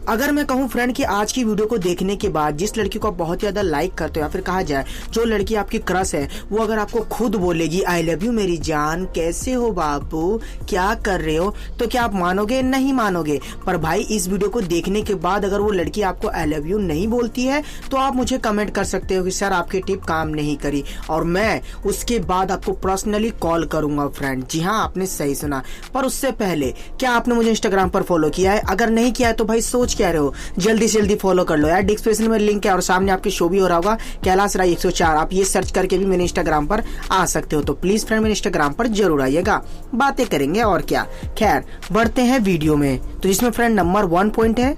अगर मैं कहूँ फ्रेंड कि आज की वीडियो को देखने के बाद जिस लड़की को आप बहुत ज्यादा लाइक करते हो या फिर कहा जाए जो लड़की आपकी क्रश है वो अगर आपको खुद बोलेगी आई लव यू मेरी जान, कैसे हो बाबू, क्या कर रहे हो, तो क्या आप मानोगे? नहीं मानोगे। पर भाई इस वीडियो को देखने के बाद अगर वो लड़की आपको आई लव यू नहीं बोलती है तो आप मुझे कमेंट कर सकते हो कि सर आपकी टिप काम नहीं करी, और मैं उसके बाद आपको पर्सनली कॉल करूंगा फ्रेंड। जी हाँ, आपने सही सुना। पर उससे पहले क्या आपने मुझे इंस्टाग्राम पर फॉलो किया है? अगर नहीं किया है तो भाई सोच क्या रहे हो, जल्दी से जल्दी फॉलो कर लो यार। डिस्क्रिप्शन में लिंक है और सामने आपके शो भी हो रहा होगा कैलाश राय 104, आप ये सर्च करके भी मेरे इंस्टाग्राम पर आ सकते हो। तो प्लीज फ्रेंड मेरे इंस्टाग्राम पर जरूर आइएगा, बातें करेंगे और क्या। खैर बढ़ते हैं वीडियो में, तो जिसमें फ्रेंड नंबर 1 पॉइंट है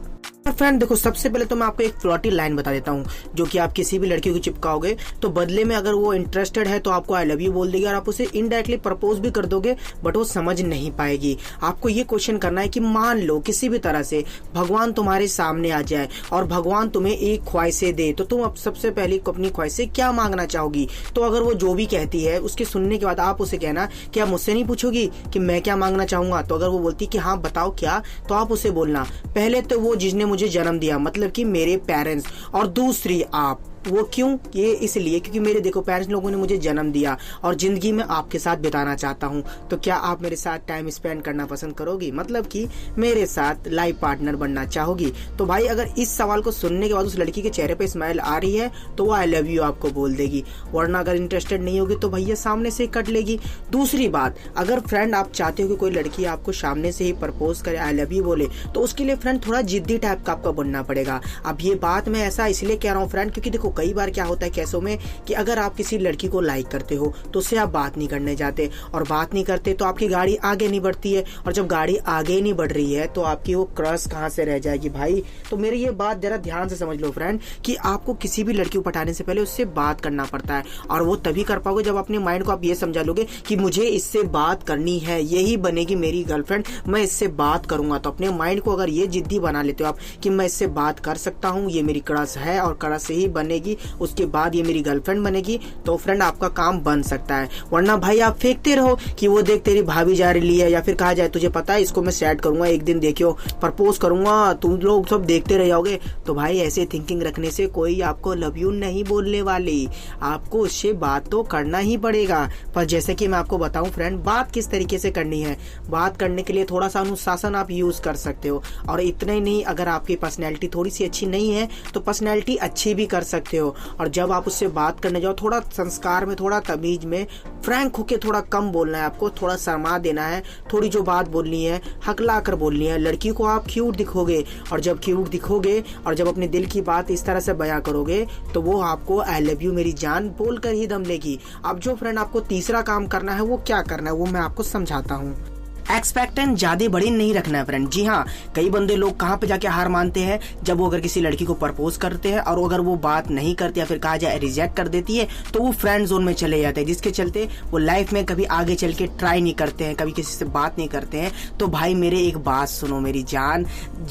फ्रेंड। देखो सबसे पहले तो मैं आपको एक फ्लर्टी लाइन बता देता हूँ जो कि आप किसी भी लड़की को चिपकाओगे तो बदले में अगर वो इंटरेस्टेड है तो आपको आई लव यू बोल देगी और आप उसे इनडायरेक्टली प्रपोज भी कर दोगे बट वो समझ नहीं पाएगी। आपको ये क्वेश्चन करना है कि मान लो किसी भी तरह से भगवान तुम्हारे सामने आ जाए और भगवान तुम्हें एक ख्वाहिशें दे, तो तुम अब सबसे पहले अपनी ख्वाहिशें क्या मांगना चाहोगी? तो अगर वो जो भी कहती है उसके सुनने के बाद आप उसे कहना कि आप मुझसे नहीं पूछोगी कि मैं क्या मांगना चाहूंगा। तो अगर वो बोलती कि हाँ बताओ क्या, तो आप उसे बोलना पहले तो वो जिसने मुझे जन्म दिया मतलब कि मेरे पेरेंट्स, और दूसरी आप। वो क्यों? ये इसलिए क्योंकि मेरे देखो पेरेंट्स लोगों ने मुझे जन्म दिया और जिंदगी में आपके साथ बिताना चाहता हूँ, तो क्या आप मेरे साथ टाइम स्पेंड करना पसंद करोगी? मतलब कि मेरे साथ लाइफ पार्टनर बनना चाहोगी? तो भाई अगर इस सवाल को सुनने के बाद उस लड़की के चेहरे पे स्माइल आ रही है तो वो आई लव यू आपको बोल देगी, वरना अगर इंटरेस्टेड नहीं होगी तो भैया सामने से कट लेगी। दूसरी बात, अगर फ्रेंड आप चाहते हो कि कोई लड़की आपको सामने से ही प्रपोज करे, आई लव यू बोले, तो उसके लिए फ्रेंड थोड़ा जिद्दी टाइप का आपका बनना पड़ेगा। अब ये बात मैं ऐसा इसलिए कह रहा हूँ फ्रेंड क्योंकि देखो कई बार क्या होता है केसों में कि अगर आप किसी लड़की को लाइक करते हो तो उससे आप बात नहीं करने जाते, और बात नहीं करते तो आपकी गाड़ी आगे नहीं बढ़ती है, और जब गाड़ी आगे नहीं बढ़ रही है तो आपकी वो क्रश कहां से रह जाएगी भाई। तो मेरी ये बात जरा ध्यान से समझ लो फ्रेंड कि आपको किसी भी लड़की को पटाने से पहले उससे बात करना पड़ता है, और वो तभी कर पाओगे जब अपने माइंड को आप ये समझा लोगे कि मुझे इससे बात करनी है, यही बनेगी मेरी गर्लफ्रेंड, मैं इससे बात करूंगा। तो अपने माइंड को अगर ये जिद्दी बना लेते हो आप कि मैं इससे बात कर सकता हूँ, ये मेरी क्रश है और क्रश से ही बनेगी, उसके बाद ये मेरी गर्लफ्रेंड बनेगी, तो फ्रेंड आपका काम बन सकता है। वरना भाई आप फेंकते रहो कि वो देख तेरी भाभी जा रही है, या फिर कहा जाए तुझे पता है इसको मैं सेट करूंगा, एक दिन देखियो प्रपोज करूंगा, तुम लोग सब देखते रह जाओगे। तो भाई ऐसे थिंकिंग रखने से कोई आपको लव यू नहीं बोलने वाली, आपको उससे बात तो करना ही पड़ेगा। पर जैसे कि मैं आपको बताऊं फ्रेंड बात किस तरीके से करनी है, बात करने के लिए थोड़ा सा अनुशासन आप यूज कर सकते हो, और इतना ही नहीं, अगर आपकी पर्सनैलिटी थोड़ी सी अच्छी नहीं है तो पर्सनैलिटी अच्छी भी कर सकते हो। और जब आप उससे बात करने जाओ थोड़ा संस्कार में, थोड़ा तमीज में, फ्रैंक होके थोड़ा कम बोलना है आपको, थोड़ा शर्मा देना है, थोड़ी जो बात बोलनी है हकला कर बोलनी है। लड़की को आप क्यूट दिखोगे, और जब क्यूट दिखोगे और जब अपने दिल की बात इस तरह से बयां करोगे तो वो आपको आई लव यू मेरी जान बोल कर ही दम लेगी। अब जो फ्रेंड आपको तीसरा काम करना है वो क्या करना है वो मैं आपको समझाता हूँ। एक्सपेक्टेंट ज्यादा बड़ी नहीं रखना है फ्रेंड। जी हाँ, कई बंदे लोग कहाँ पे जाके हार मानते हैं, जब वो अगर किसी लड़की को प्रपोज करते हैं और अगर वो बात नहीं करती या फिर कहा जाए रिजेक्ट कर देती है तो वो फ्रेंड जोन में चले जाते हैं, जिसके चलते वो लाइफ में कभी आगे चल के ट्राई नहीं करते हैं, कभी किसी से बात नहीं करते हैं। तो भाई मेरे एक बात सुनो मेरी जान,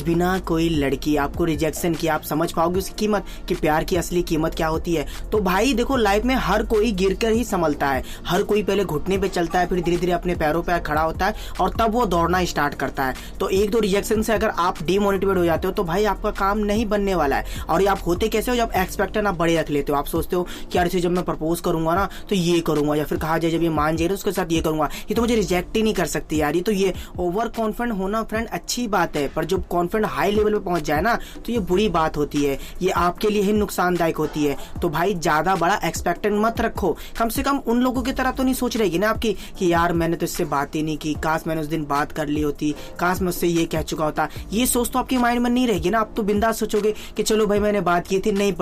बिना कोई लड़की आपको रिजेक्शन किया आप समझ पाओगे उसकी कीमत, कि प्यार की असली कीमत क्या होती है। तो भाई देखो लाइफ में हर कोई गिर कर ही संभलता है, हर कोई पहले घुटने पे चलता है, फिर धीरे धीरे अपने पैरों पर खड़ा होता है और तब वो दौड़ना स्टार्ट करता है। तो एक दो रिजेक्शन से अगर आप डिमोटिवेट हो जाते हो तो भाई आपका काम नहीं बनने वाला है। और ये आप होते कैसे हो, जब एक्सपेक्टेशन आप बड़े रख लेते हो, आप सोचते हो कि यार इसे जब मैं प्रपोज करूंगा ना तो ये करूंगा, या फिर कहा जाए जब ये मान जाए उसके साथ ये करूंगा, ये तो मुझे रिजेक्ट ही नहीं कर सकती यार। ये तो ये ओवर कॉन्फिडेंट होना फ्रेंड अच्छी बात है, पर जब कॉन्फिडेंट हाई लेवल पे पहुंच जाए ना तो ये बुरी बात होती है, ये आपके लिए ही नुकसानदायक होती है। तो भाई ज्यादा बड़ा एक्सपेक्टेशन मत रखो, कम से कम उन लोगों की तरह तो नहीं सोच रहेगी ना आपकी कि यार मैंने तो इससे बात ही नहीं की, काश मैंने उस दिन बात कर ली होती, काश मुझसे ये कह चुका होता। ये सोच तो आपके माइंड में नहीं रहेगी ना। आप तो बिंदास सोचोगे कि चलो भाई मैंने बात की थी, नहीं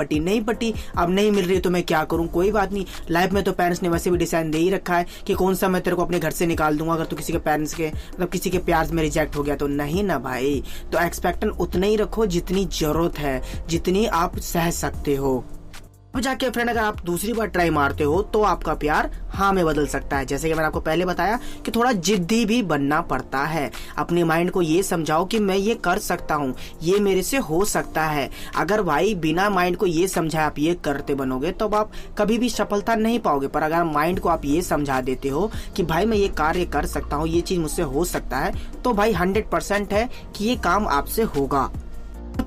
पटी, अब नहीं मिल रही तो मैं क्या करूं, कोई बात नहीं, लाइफ में तो पेरेंट्स ने वैसे भी डिसीजन दे ही रखा है कि कौन सा मैं तेरे को अपने घर से निकाल दूंगा अगर तू किसी के पेरेंट्स के मतलब किसी के प्यार में रिजेक्ट हो गया तो। नहीं ना भाई, तो एक्सपेक्टेशन उतना ही रखो जितनी जरूरत है, जितनी आप सह सकते हो। अब जाके फ्रेंड अगर आप दूसरी बार ट्राई मारते हो तो आपका प्यार हाँ में बदल सकता है। जैसे कि मैंने आपको पहले बताया कि थोड़ा जिद्दी भी बनना पड़ता है, अपने माइंड को ये समझाओ कि मैं ये कर सकता हूँ, ये मेरे से हो सकता है। अगर भाई बिना माइंड को ये समझाए आप ये करते बनोगे तो आप कभी भी सफलता नहीं पाओगे। पर अगर माइंड को आप ये समझा देते हो कि भाई मैं ये कार्य कर सकता हूँ, ये चीज मुझसे हो सकता है, तो भाई 100% है कि ये काम आपसे होगा।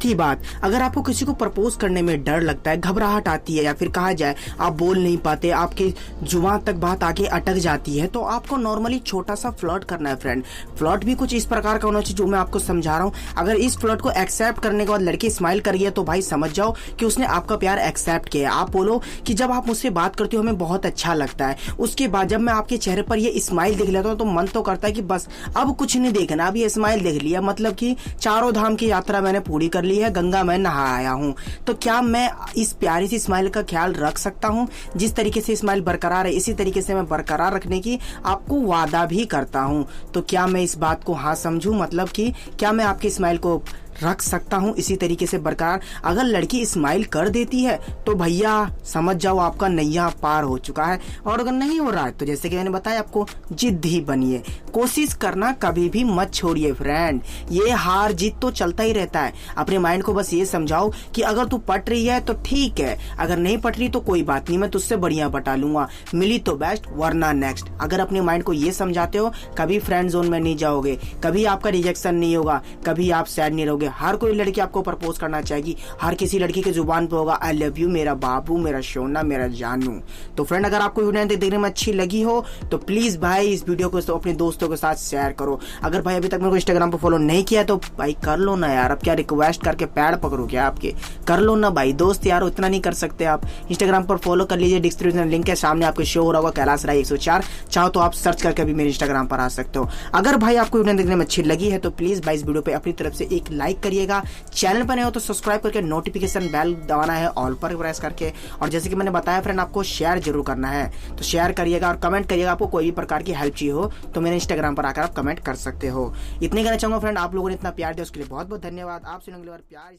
चौथी बात, अगर आपको किसी को प्रपोज करने में डर लगता है, घबराहट आती है, या फिर कहा जाए आप बोल नहीं पाते, आपके जुबान तक बात आके अटक जाती है, तो आपको नॉर्मली छोटा सा फ्लर्ट करना है फ्रेंड। फ्लर्ट भी कुछ इस प्रकार का होना चाहिए जो मैं आपको समझा रहा हूँ। अगर इस फ्लर्ट को एक्सेप्ट करने के बाद लड़की स्माइल कर रही है तो भाई समझ जाओ कि उसने आपका प्यार एक्सेप्ट किया है। आप बोलो कि जब आप मुझसे बात करते हो हमें बहुत अच्छा लगता है, उसके बाद जब मैं आपके चेहरे पर ये स्माइल देख लेता हूँ तो मन तो करता है कि बस अब कुछ नहीं देखना, अब ये स्माइल देख लिया मतलब कि चारों धाम की यात्रा मैंने पूरी कर ली है, गंगा में नहा आया हूँ। तो क्या मैं इस प्यारी सी स्माइल का ख्याल रख सकता हूँ? जिस तरीके से स्माइल बरकरार है इसी तरीके से मैं बरकरार रखने की आपको वादा भी करता हूँ। तो क्या मैं इस बात को हाँ समझूं, मतलब कि क्या मैं आपकी स्माइल को रख सकता हूं इसी तरीके से बरकरार? अगर लड़की स्माइल कर देती है तो भैया समझ जाओ आपका नैया पार हो चुका है, और अगर नहीं हो रहा है तो जैसे कि मैंने बताया आपको, जिद्दी बनिए, कोशिश करना कभी भी मत छोड़िए फ्रेंड। ये हार जीत तो चलता ही रहता है। अपने माइंड को बस ये समझाओ कि अगर तू पट रही है तो ठीक है, अगर नहीं पट रही तो कोई बात नहीं, मैं तुझसे बढ़िया पटा लूंगा, मिली तो बेस्ट वरना नेक्स्ट। अगर अपने माइंड को ये समझाते हो कभी फ्रेंड जोन में नहीं जाओगे, कभी आपका रिजेक्शन नहीं होगा, कभी आप सैड नहीं रहोगे। हर कोई लड़की आपको प्रपोज करना चाहेगी, हर किसी लड़की के जुबान पे होगा आई लव यू मेरा बाबू, मेरा सोना, मेरा जानू। तो फ्रेंड अगर आपको वीडियो देखने में अच्छी लगी हो तो प्लीज भाई इस वीडियो को अपने दोस्तों के साथ शेयर करो। अगर भाई अभी तक मेरे को इंस्टाग्राम पर फॉलो नहीं किया तो भाई कर लो ना यार, अब क्या रिक्वेस्ट करके पैर पकड़ो क्या आपके, कर लो ना भाई दोस्त यार, उतना नहीं कर सकते आप? इंस्टाग्राम पर फॉलो कर लीजिए, डिस्क्रिप्शन लिंक है सामने आपको शो हो रहा होगा, कैलाश राय 104, चाहो तो आप सर्च करके भी मेरे इंस्टाग्राम पर आ सकते हो। अगर भाई आपको वीडियो देखने में अच्छी लगी है तो प्लीज भाई इस वीडियो पे अपनी तरफ से एक लाइक करिएगा, चैनल पर नए हो तो सब्सक्राइब करके नोटिफिकेशन बेल दबाना है ऑल पर प्रेस करके, और जैसे कि मैंने बताया फ्रेंड आपको शेयर जरूर करना है, तो शेयर करिएगा और कमेंट करिएगा। आपको कोई भी प्रकार की हेल्प चाहिए हो तो मेरे इंस्टाग्राम पर आकर आप कमेंट कर सकते हो। इतने कहना चाहूंगा फ्रेंड, आप लोगों ने इतना प्यार दिया उसके लिए बहुत बहुत धन्यवाद। आपसे अगली बार प्यार